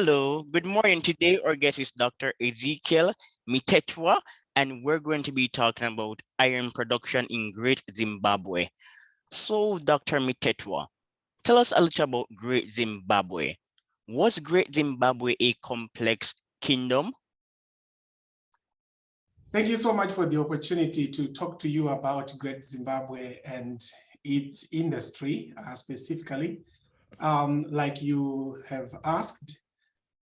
Hello, good morning. Today our guest is Dr. Ezekiel Mtetwa, and we're going to be talking about iron production in Great Zimbabwe. So, Dr. Mtetwa, tell us a little about Great Zimbabwe. Was Great Zimbabwe a complex kingdom? Thank you so much for the opportunity to talk to you about Great Zimbabwe and its industry specifically. Like you have asked,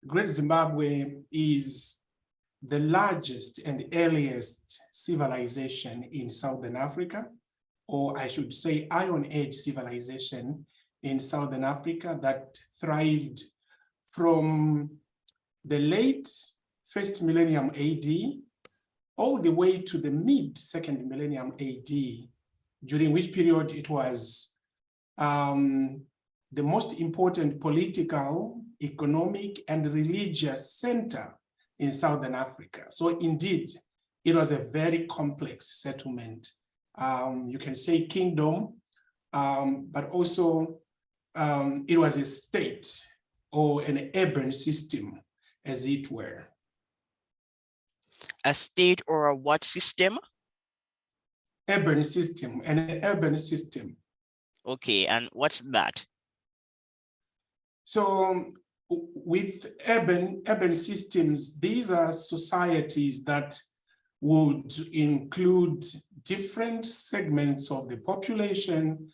Great Zimbabwe is the largest and earliest civilization in Southern Africa, or I should say Iron Age civilization in Southern Africa that thrived from the late first millennium AD all the way to the mid second millennium AD, during which period it was the most important political, economic, and religious center in Southern Africa. So indeed, it was a very complex settlement. You can say kingdom, but also it was a state or an urban system, as it were. A state or a what system? Urban system, an urban system. Okay, and what's that? So with urban systems, these are societies that would include different segments of the population,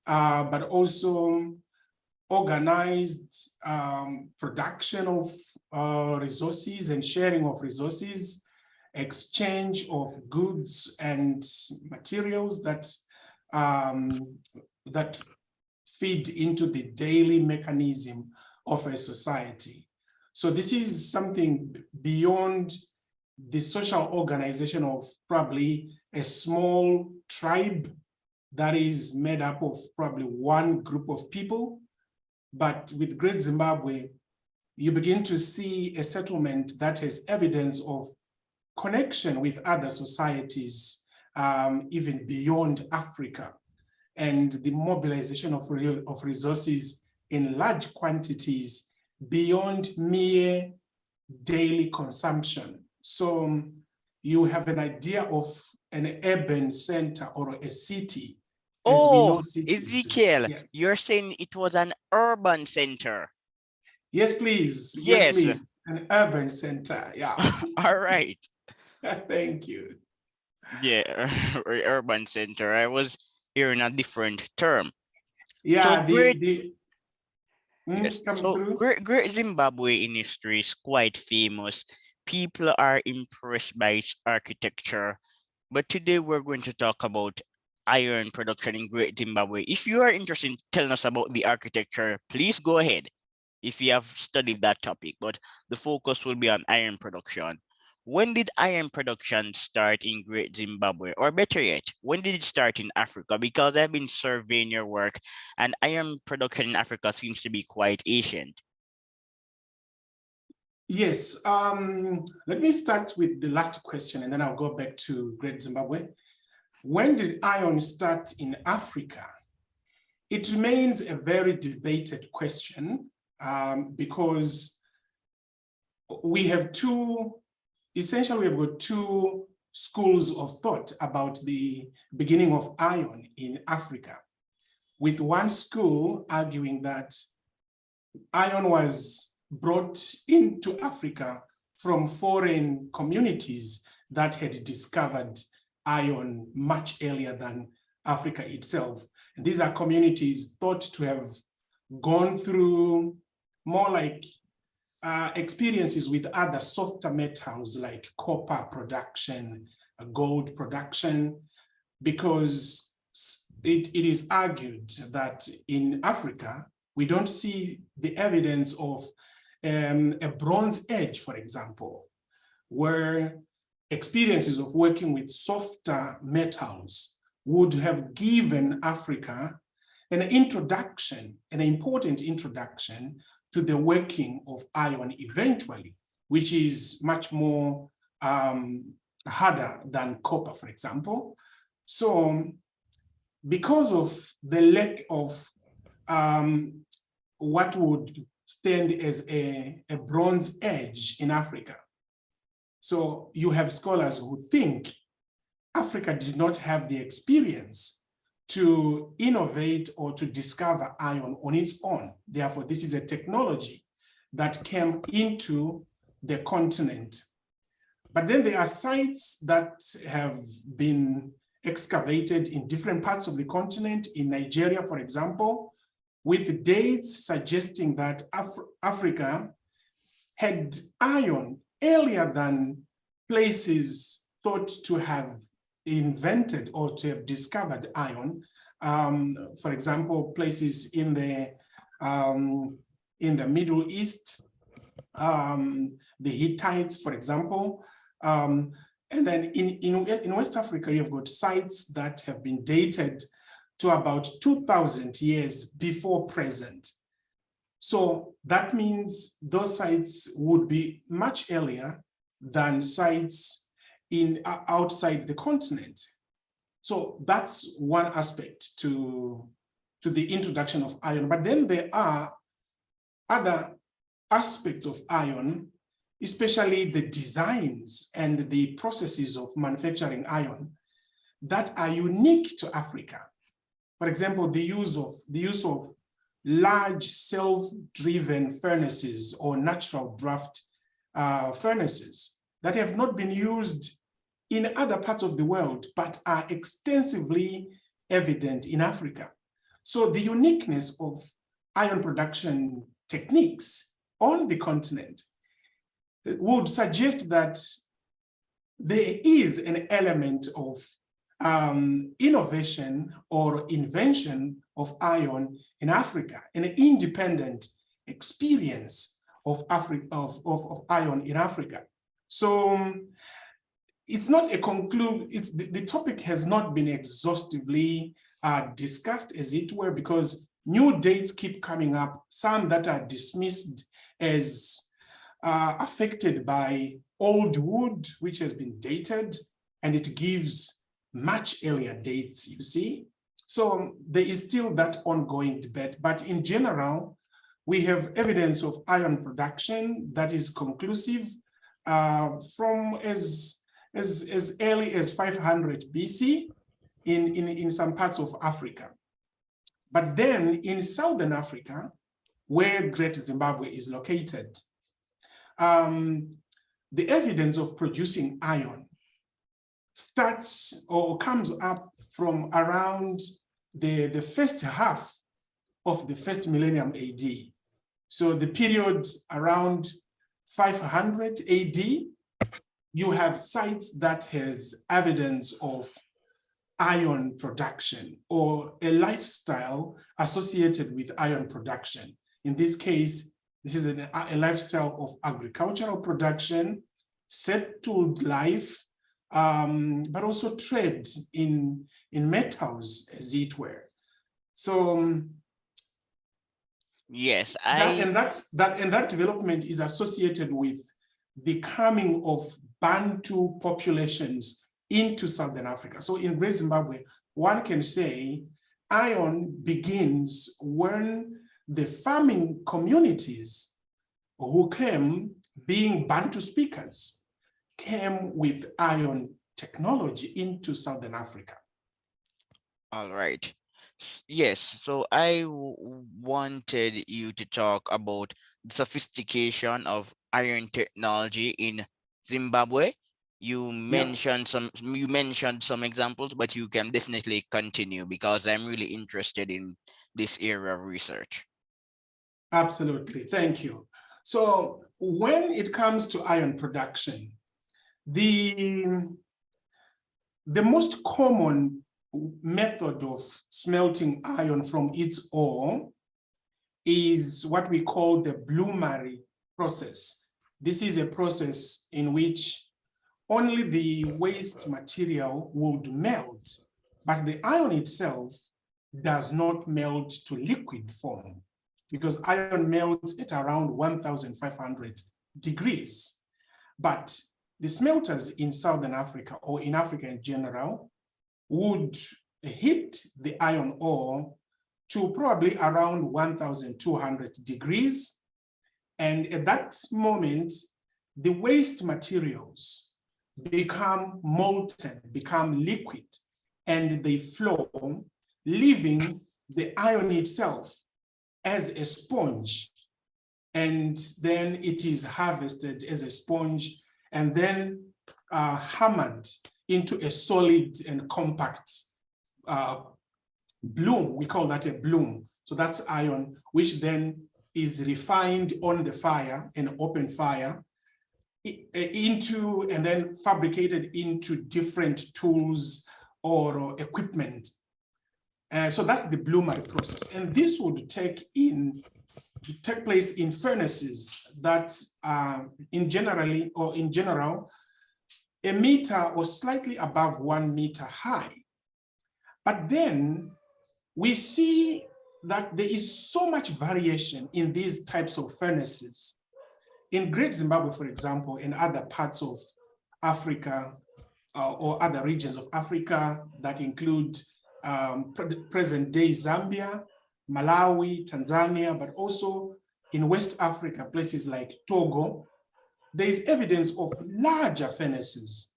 but also organized production of resources and sharing of resources, exchange of goods and materials that feed into the daily mechanism of a society. So this is something beyond the social organization of probably a small tribe that is made up of probably one group of people. But with Great Zimbabwe, you begin to see a settlement that has evidence of connection with other societies, even beyond Africa, and the mobilization of resources in large quantities beyond mere daily consumption. So you have an idea of an urban center or a city. As we know cities. Ezekiel, yes. You're saying it was an urban center. Yes, please. Yes, please. An urban center. Yeah. All right. Thank you. Yeah, urban center. I was hearing a different term. Yeah, so Great Zimbabwe in history is quite famous. People are impressed by its architecture. But today we're going to talk about iron production in Great Zimbabwe. If you are interested in telling us about the architecture, please go ahead if you have studied that topic. But the focus will be on iron production. When did iron production start in Great Zimbabwe? Or better yet, when did it start in Africa? Because I've been surveying your work and iron production in Africa seems to be quite ancient. Yes, let me start with the last question and then I'll go back to Great Zimbabwe. When did iron start in Africa? It remains a very debated question because we have essentially we've got two schools of thought about the beginning of iron in Africa, with one school arguing that iron was brought into Africa from foreign communities that had discovered iron much earlier than Africa itself. And these are communities thought to have gone through more like experiences with other softer metals like copper production, gold production, because it is argued that in Africa, we don't see the evidence of a Bronze Age, for example, where experiences of working with softer metals would have given Africa an introduction, an important introduction to the working of iron eventually, which is much more harder than copper, for example. So because of the lack of what would stand as a bronze age in Africa. So you have scholars who think Africa did not have the experience to innovate or to discover iron on its own. Therefore, this is a technology that came into the continent. But then there are sites that have been excavated in different parts of the continent, in Nigeria, for example, with dates suggesting that Africa had iron earlier than places thought to have invented or to have discovered iron. For example, places in the Middle East, the Hittites, for example. And then in West Africa, you've got sites that have been dated to about 2,000 years before present. So that means those sites would be much earlier than sites outside the continent. So that's one aspect to the introduction of iron. But then there are other aspects of iron, especially the designs and the processes of manufacturing iron that are unique to Africa. For example, the use of large self-driven furnaces or natural draft furnaces that have not been used in other parts of the world, but are extensively evident in Africa. So the uniqueness of iron production techniques on the continent would suggest that there is an element of innovation or invention of iron in Africa, an independent experience of iron in Africa. So it's not a the topic has not been exhaustively discussed, as it were, because new dates keep coming up, some that are dismissed as affected by old wood, which has been dated, and it gives much earlier dates, you see. So there is still that ongoing debate, but in general, we have evidence of iron production that is conclusive from as early as 500 BC in some parts of Africa. But then in Southern Africa, where Great Zimbabwe is located, the evidence of producing iron starts or comes up from around the first half of the first millennium AD. So the period around 500 AD, you have sites that has evidence of iron production or a lifestyle associated with iron production. In this case, this is a lifestyle of agricultural production, settled life, but also trade in metals, as it were. So yes, that development is associated with the coming of Bantu populations into Southern Africa. So in Great Zimbabwe, one can say iron begins when the farming communities who came, being Bantu speakers, came with iron technology into Southern Africa. All right. Yes, so I wanted you to talk about the sophistication of iron technology in Zimbabwe. You mentioned some examples, but you can definitely continue because I'm really interested in this area of research. Absolutely, thank you. So when it comes to iron production, the most common method of smelting iron from its ore is what we call the bloomery process. This is a process in which only the waste material would melt, but the iron itself does not melt to liquid form because iron melts at around 1,500 degrees. But the smelters in Southern Africa or in Africa in general would heat the iron ore to probably around 1,200 degrees. And at that moment, the waste materials become molten, become liquid, and they flow, leaving the iron itself as a sponge. And then it is harvested as a sponge and then hammered into a solid and compact bloom. We call that a bloom. So that's iron, which then is refined on the fire, an open fire, into and then fabricated into different tools or equipment. So that's the bloomery process. And this would take place in furnaces that in general, a meter or slightly above 1 meter high. But then we see that there is so much variation in these types of furnaces. In Great Zimbabwe, for example, in other parts of Africa or other regions of Africa that include present-day Zambia, Malawi, Tanzania, but also in West Africa, places like Togo, there is evidence of larger furnaces.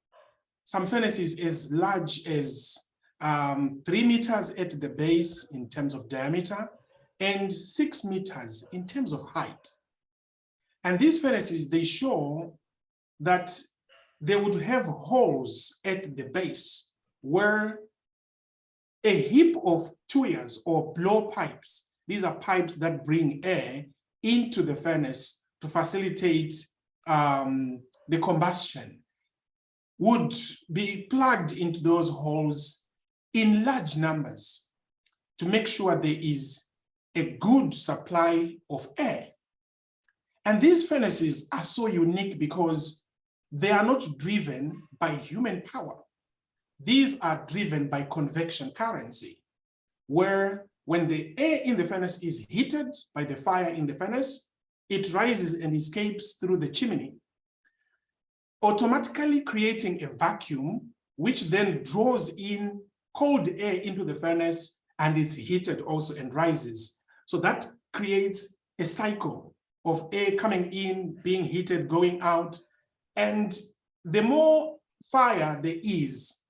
Some furnaces as large as 3 meters at the base in terms of diameter and 6 meters in terms of height. And these furnaces, they show that they would have holes at the base where a heap of tuyas or blowpipes, these are pipes that bring air into the furnace to facilitate the combustion, would be plugged into those holes in large numbers to make sure there is a good supply of air. And these furnaces are so unique because they are not driven by human power. These are driven by convection currency, where when the air in the furnace is heated by the fire in the furnace, it rises and escapes through the chimney, automatically creating a vacuum, which then draws in cold air into the furnace, and it's heated also and rises. So that creates a cycle of air coming in, being heated, going out. And the more fire there is,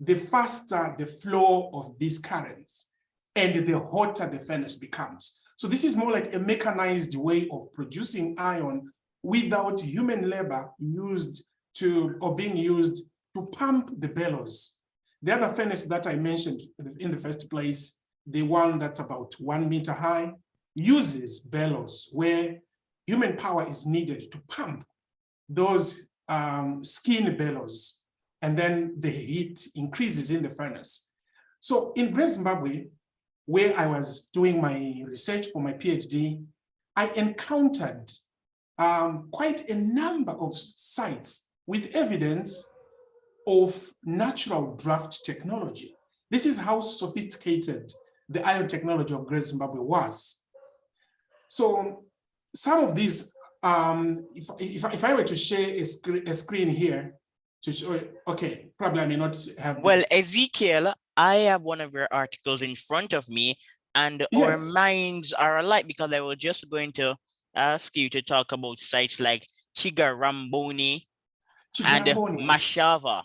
the faster the flow of these currents and the hotter the furnace becomes. So this is more like a mechanized way of producing iron without human labor being used to pump the bellows. The other furnace that I mentioned in the first place, the one that's about 1 meter high, uses bellows where human power is needed to pump those skin bellows, and then the heat increases in the furnace. So in Great Zimbabwe, where I was doing my research for my PhD, I encountered quite a number of sites with evidence of natural draft technology. This is how sophisticated the iron technology of Great Zimbabwe was. So some of these, if I were to share a screen here to show, okay, probably I may not have. Well, Ezekiel, I have one of your articles in front of me, and our Yes. minds are alike, because I was just going to ask you to talk about sites like Chigaramboni and Chigaramboni, yes. Mashava.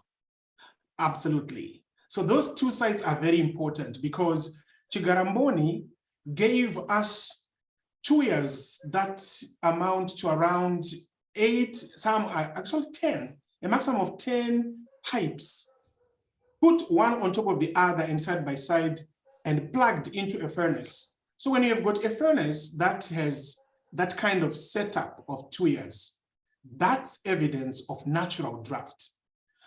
Absolutely. So those two sites are very important because Chigaramboni gave us tuyas that amount to around 8, some are actually 10, a maximum of 10 pipes, put one on top of the other and side by side and plugged into a furnace. So when you have got a furnace that has that kind of setup of tuyas, that's evidence of natural draft.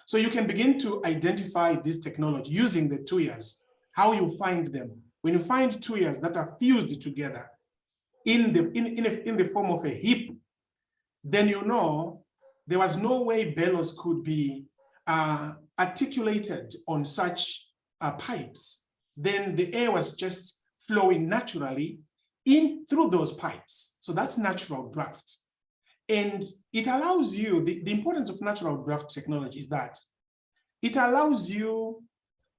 So you can begin to identify this technology using the tuyas, how you find them. When you find tuyas that are fused together in the form of a heap, then you know there was no way bellows could be articulated on such pipes. Then the air was just flowing naturally in through those pipes. So that's natural draft. And it allows you, the importance of natural draft technology is that it allows you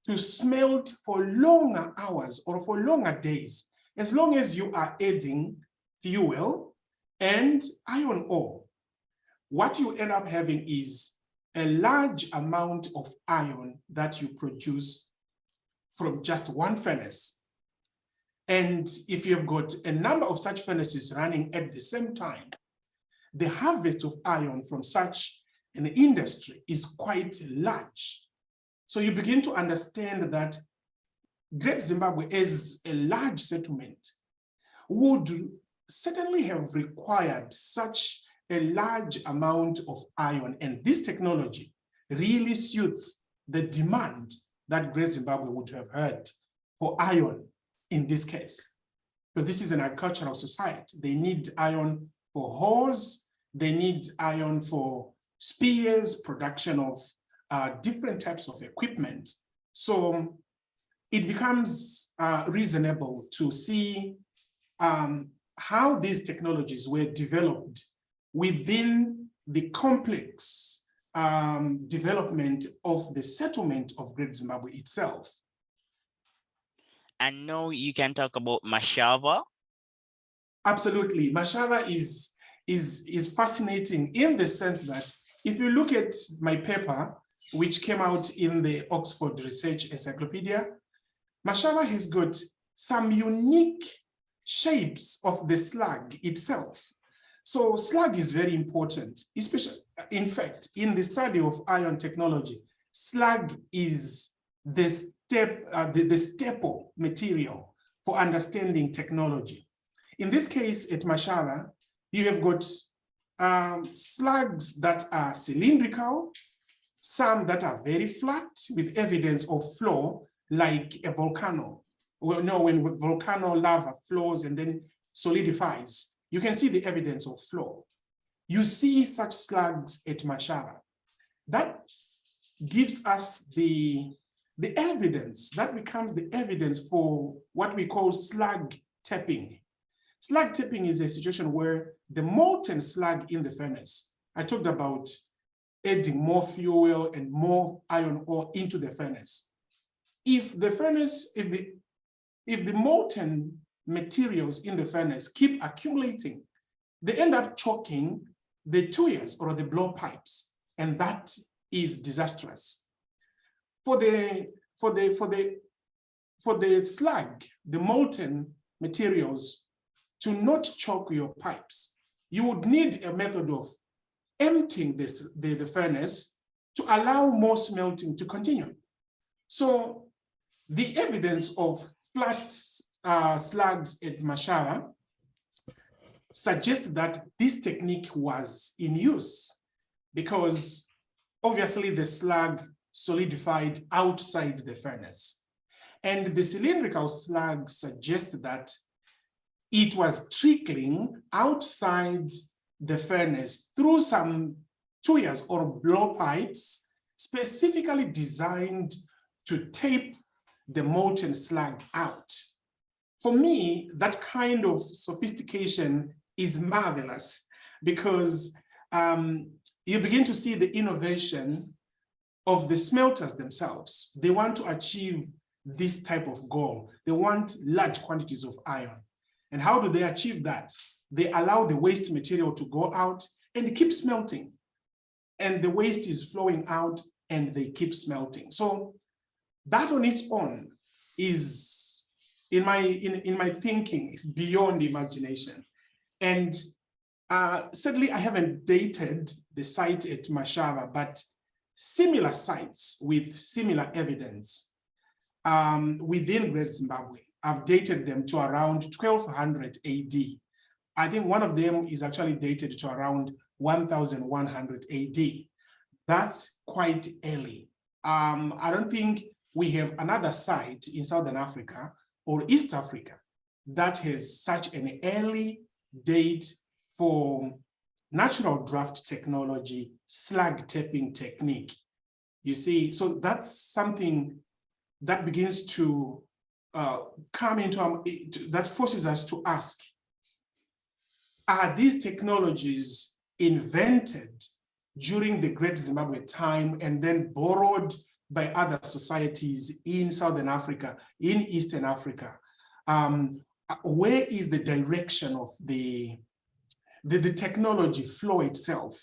to smelt for longer hours or for longer days, as long as you are adding fuel and iron ore, what you end up having is a large amount of iron that you produce from just one furnace. And if you've got a number of such furnaces running at the same time, the harvest of iron from such an industry is quite large. So you begin to understand that Great Zimbabwe, as a large settlement, would certainly have required such a large amount of iron, and this technology really suits the demand that Great Zimbabwe would have had for iron in this case, because this is an agricultural society. They need iron for hoes, they need iron for spears, production of different types of equipment. So it becomes reasonable to see how these technologies were developed within the complex development of the settlement of Great Zimbabwe itself. And now you can talk about Mashava. Absolutely. Mashava is fascinating in the sense that if you look at my paper, which came out in the Oxford Research Encyclopedia, Mashava has got some unique shapes of the slag itself. So slag is very important, especially, in fact, in the study of iron technology, slag is the staple material for understanding technology. In this case, at Mashava, you have got slugs that are cylindrical, some that are very flat with evidence of flow, like a volcano. Well, no, when volcano lava flows and then solidifies, you can see the evidence of flow. You see such slugs at Mashava. That gives us the evidence, that becomes the evidence for what we call slag tapping. Slag tapping is a situation where the molten slag in the furnace, I talked about adding more fuel and more iron ore into the furnace. If the furnace, if the molten materials in the furnace keep accumulating, they end up choking the tuyas or the blowpipes, and that is disastrous. For the slag, the molten materials, to not choke your pipes, you would need a method of emptying the furnace to allow more smelting to continue. So the evidence of flat slugs at Mashava suggests that this technique was in use because obviously the slag solidified outside the furnace. And the cylindrical slag suggests that it was trickling outside the furnace through some tuyas or blowpipes specifically designed to tape the molten slag out. For me, that kind of sophistication is marvelous because you begin to see the innovation of the smelters themselves. They want to achieve this type of goal. They want large quantities of iron. And how do they achieve that? They allow the waste material to go out and keep smelting. And the waste is flowing out and they keep smelting. So that on its own is, in my thinking, is beyond imagination. And sadly, I haven't dated the site at Mashava, but similar sites with similar evidence within Great Zimbabwe, I've dated them to around 1200 AD. I think one of them is actually dated to around 1100 AD. That's quite early. I don't think we have another site in Southern Africa or East Africa that has such an early date for natural draft technology, slag tapping technique. You see, so that's something that begins to come into, that forces us to ask, are these technologies invented during the Great Zimbabwe time and then borrowed by other societies in Southern Africa, in Eastern Africa? Where is the direction of the the technology flow itself,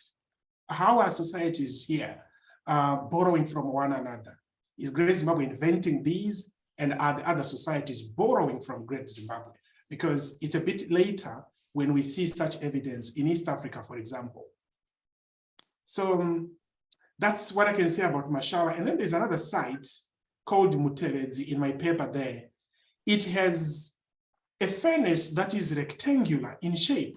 how are societies here borrowing from one another? Is Great Zimbabwe inventing these, and are the other societies borrowing from Great Zimbabwe? Because it's a bit later when we see such evidence in East Africa, for example. So that's what I can say about Mashawa. And then there's another site called Muteledzi in my paper there. It has a furnace that is rectangular in shape.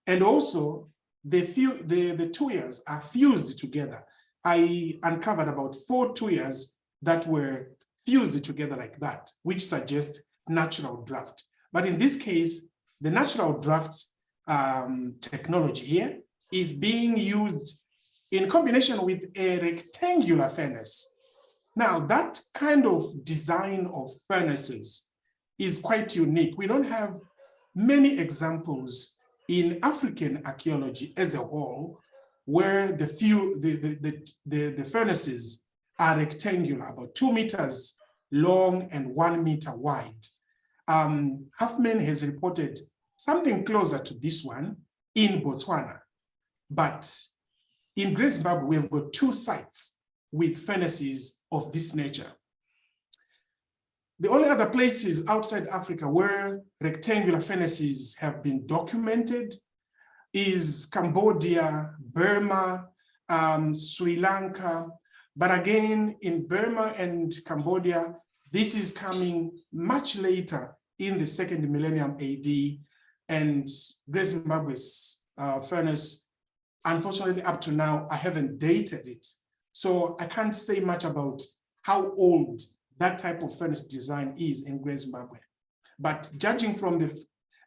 And also the tuyas are fused together. I uncovered about 4 tuyas that were fused together like that, which suggests natural draft. But in this case, the natural draft technology here is being used in combination with a rectangular furnace. Now, that kind of design of furnaces is quite unique. We don't have many examples in African archaeology as a whole where the furnaces are rectangular, about 2 meters long and 1 meter wide. Huffman has reported something closer to this one in Botswana, but in Great Zimbabwe, we have got 2 sites with furnaces of this nature. The only other places outside Africa where rectangular furnaces have been documented is Cambodia, Burma, Sri Lanka. But again, in Burma and Cambodia, this is coming much later in the 2nd millennium AD, and Great Zimbabwe's furnace, unfortunately, up to now, I haven't dated it. So I can't say much about how old that type of furnace design is in Great Zimbabwe. But judging from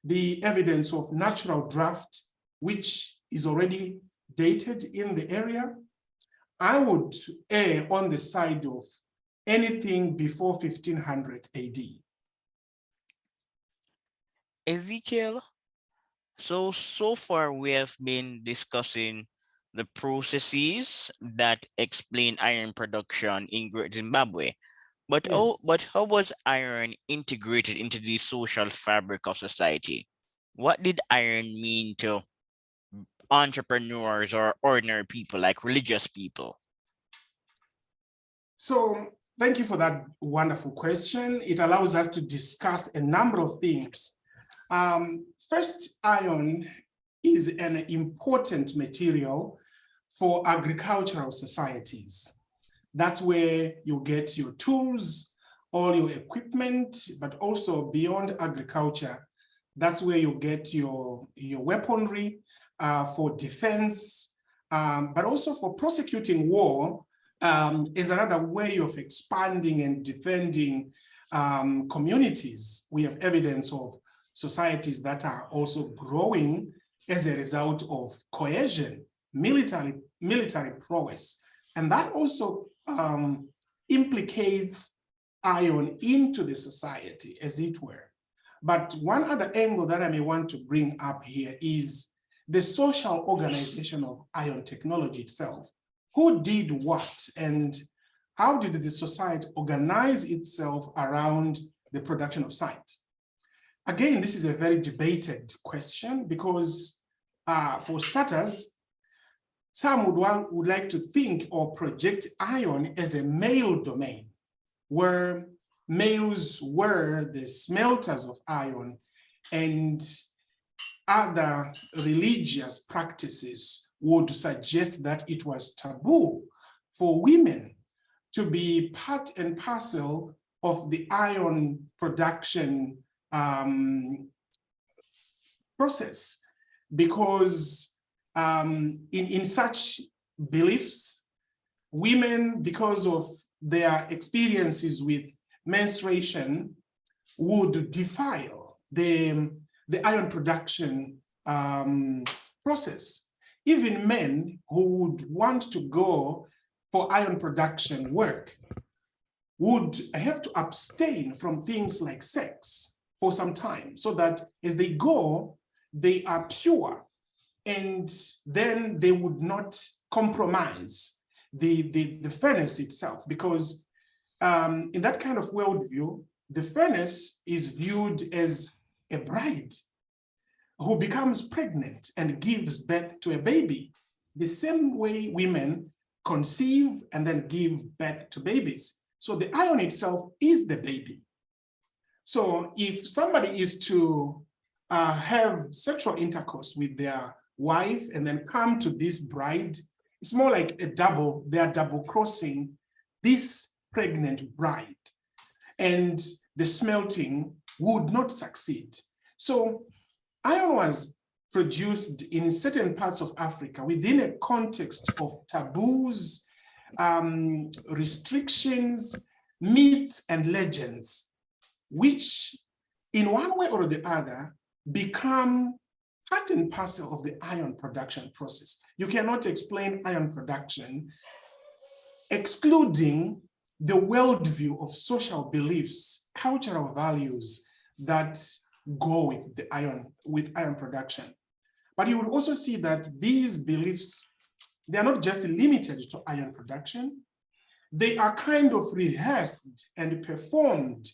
the evidence of natural draft, which is already dated in the area, I would err on the side of anything before 1500 AD. Ezekiel, so far we have been discussing the processes that explain iron production in Great Zimbabwe. But Yes. how was iron integrated into the social fabric of society? What did iron mean to entrepreneurs or ordinary people like religious people? So thank you for that wonderful question. It allows us to discuss a number of things. First, iron is an important material for agricultural societies. That's where you get your tools, all your equipment, but also beyond agriculture, that's where you get your weaponry for defense, but also for prosecuting war is another way of expanding and defending communities. We have evidence of societies that are also growing as a result of cohesion, military prowess. And that also implicates iron into the society, as it were. But one other angle that I may want to bring up here is the social organization of iron technology itself. Who did what, and how did the society organize itself around the production of site? Again, this is a very debated question because for starters, some would like to think or project iron as a male domain, where males were the smelters of iron, and other religious practices would suggest that it was taboo for women to be part and parcel of the iron production process, because in such beliefs, women, because of their experiences with menstruation, would defile the iron production process. Even men who would want to go for iron production work would have to abstain from things like sex for some time, so that as they go, they are pure, and then they would not compromise the furnace itself, because in that kind of worldview, the furnace is viewed as a bride. who becomes pregnant and gives birth to a baby, the same way women conceive and then give birth to babies. So the ion itself is the baby. So if somebody is to have sexual intercourse with their wife and then come to this bride, it's more like they are double crossing this pregnant bride, and the smelting would not succeed. So iron was produced in certain parts of Africa within a context of taboos, restrictions, myths, and legends, which in one way or the other become part and parcel of the iron production process. You cannot explain iron production excluding the worldview of social beliefs, cultural values that go with the iron production. But you will also see that these beliefs, they are not just limited to iron production, they are kind of rehearsed and performed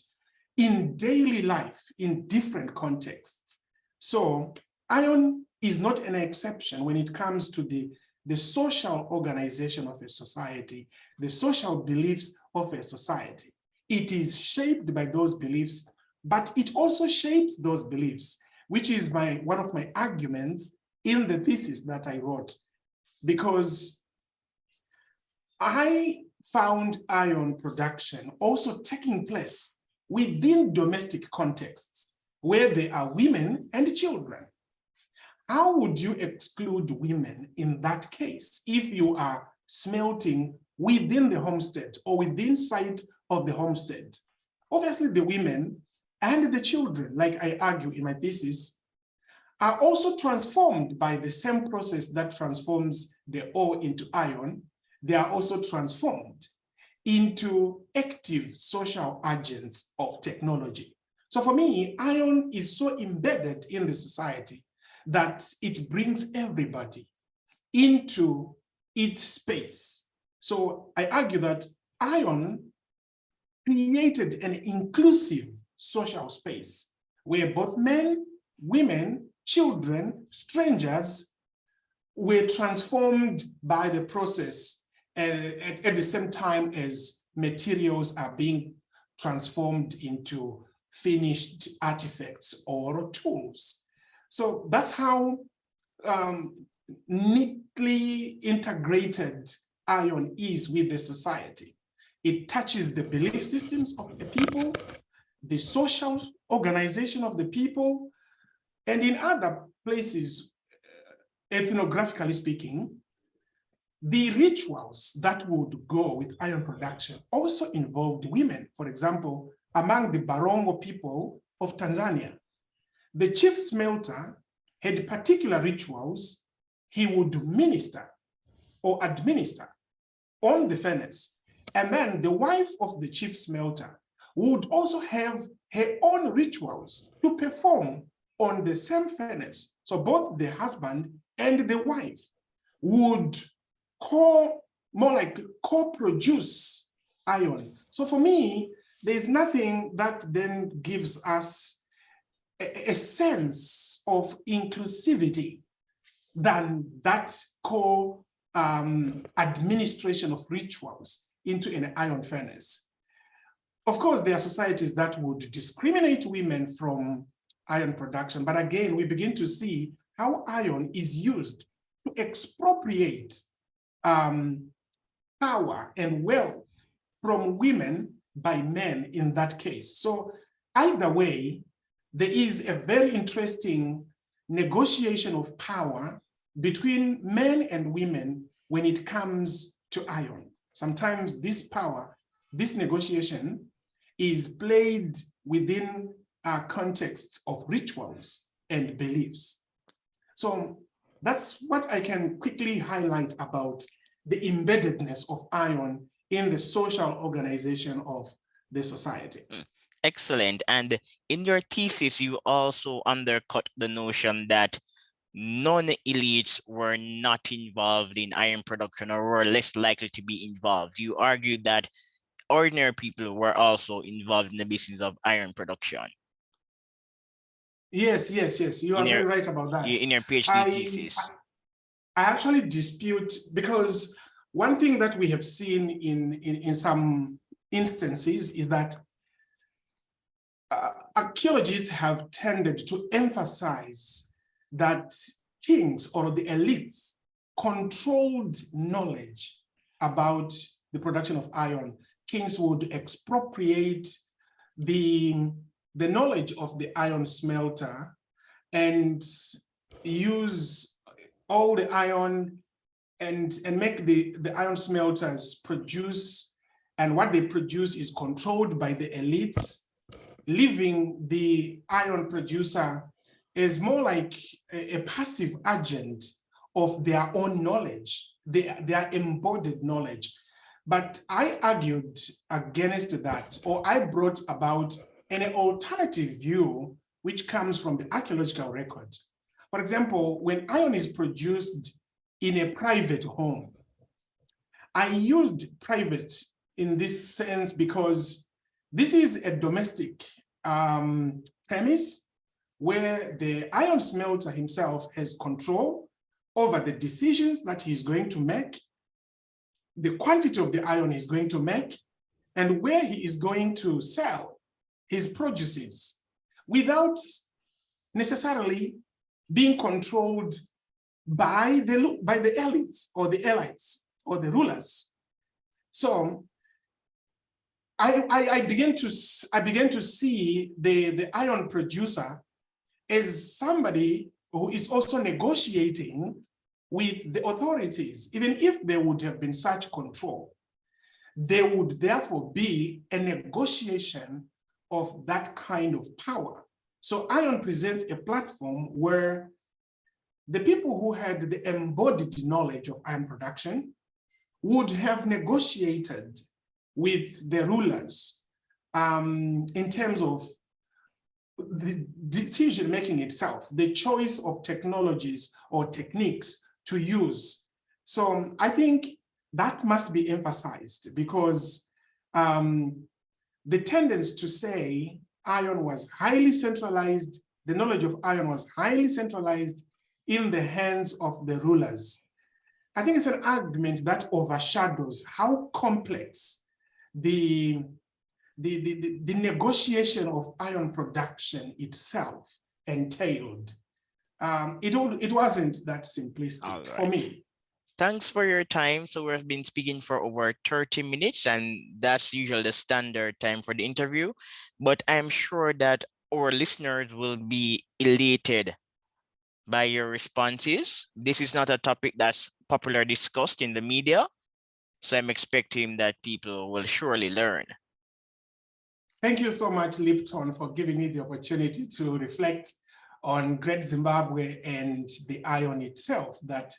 in daily life in different contexts. So iron is not an exception when it comes to the social organization of a society, the social beliefs of a society. It is shaped by those beliefs, but it also shapes those beliefs, which is one of my arguments in the thesis that I wrote, because I found iron production also taking place within domestic contexts where there are women and children. How would you exclude women in that case if you are smelting within the homestead or within sight of the homestead? Obviously, the women and the children, like I argue in my thesis, are also transformed by the same process that transforms the ore into iron. They are also transformed into active social agents of technology. So for me, iron is so embedded in the society that it brings everybody into its space. So I argue that iron created an inclusive social space where both men, women, children, strangers were transformed by the process at the same time as materials are being transformed into finished artifacts or tools. So that's how neatly integrated iron is with the society. It touches the belief systems of the people, the social organization of the people, and in other places, ethnographically speaking, the rituals that would go with iron production also involved women. For example, among the Barongo people of Tanzania, the chief smelter had particular rituals he would minister or administer on the furnace. And then the wife of the chief smelter would also have her own rituals to perform on the same furnace. So both the husband and the wife would co-produce iron. So for me, there's nothing that then gives us a sense of inclusivity than that administration of rituals into an iron furnace. Of course, there are societies that would discriminate women from iron production, but again, we begin to see how iron is used to expropriate power and wealth from women by men in that case. So either way, there is a very interesting negotiation of power between men and women when it comes to iron. Sometimes this power, this negotiation is played within contexts of rituals and beliefs. So that's what I can quickly highlight about the embeddedness of iron in the social organization of the society. Excellent. And in your thesis, you also undercut the notion that non-elites were not involved in iron production or were less likely to be involved. You argued that ordinary people were also involved in the business of iron production. Yes, you are very right about that. In your PhD I thesis. I actually dispute, because one thing that we have seen in some instances is that archaeologists have tended to emphasize that kings or the elites controlled knowledge about the production of iron. Kings would expropriate the knowledge of the iron smelter and use all the iron and make the iron smelters produce, and what they produce is controlled by the elites, leaving the iron producer as more like a passive agent of their own knowledge, their embodied knowledge. But I argued against that, or I brought about an alternative view which comes from the archaeological record. For example, when iron is produced in a private home, I used private in this sense because this is a domestic premise where the iron smelter himself has control over the decisions that he's going to make, the quantity of the iron he's going to make, and where he is going to sell his produces without necessarily being controlled by the elites or the rulers. So I began to see the iron producer as somebody who is also negotiating with the authorities. Even if there would have been such control, there would therefore be a negotiation of that kind of power. So iron presents a platform where the people who had the embodied knowledge of iron production would have negotiated with the rulers in terms of the decision-making itself, the choice of technologies or techniques to use. So I think that must be emphasized, because the tendency to say iron was highly centralized, the knowledge of iron was highly centralized in the hands of the rulers, I think it's an argument that overshadows how complex the negotiation of iron production itself entailed. It wasn't that simplistic for me. Thanks for your time. So we've been speaking for over 30 minutes, and that's usually the standard time for the interview. But I'm sure that our listeners will be elated by your responses. This is not a topic that's popularly discussed in the media, so I'm expecting that people will surely learn. Thank you so much, Lipton, for giving me the opportunity to reflect on Great Zimbabwe and the iron itself that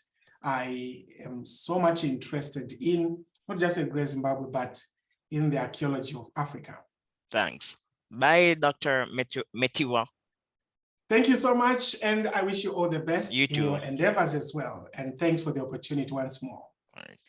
I am so much interested in, not just in Great Zimbabwe, but in the archaeology of Africa. Thanks. Bye, Dr. Mtetwa. Thank you so much, and I wish you all the best You in too. your endeavors as well. And thanks for the opportunity once more. All right.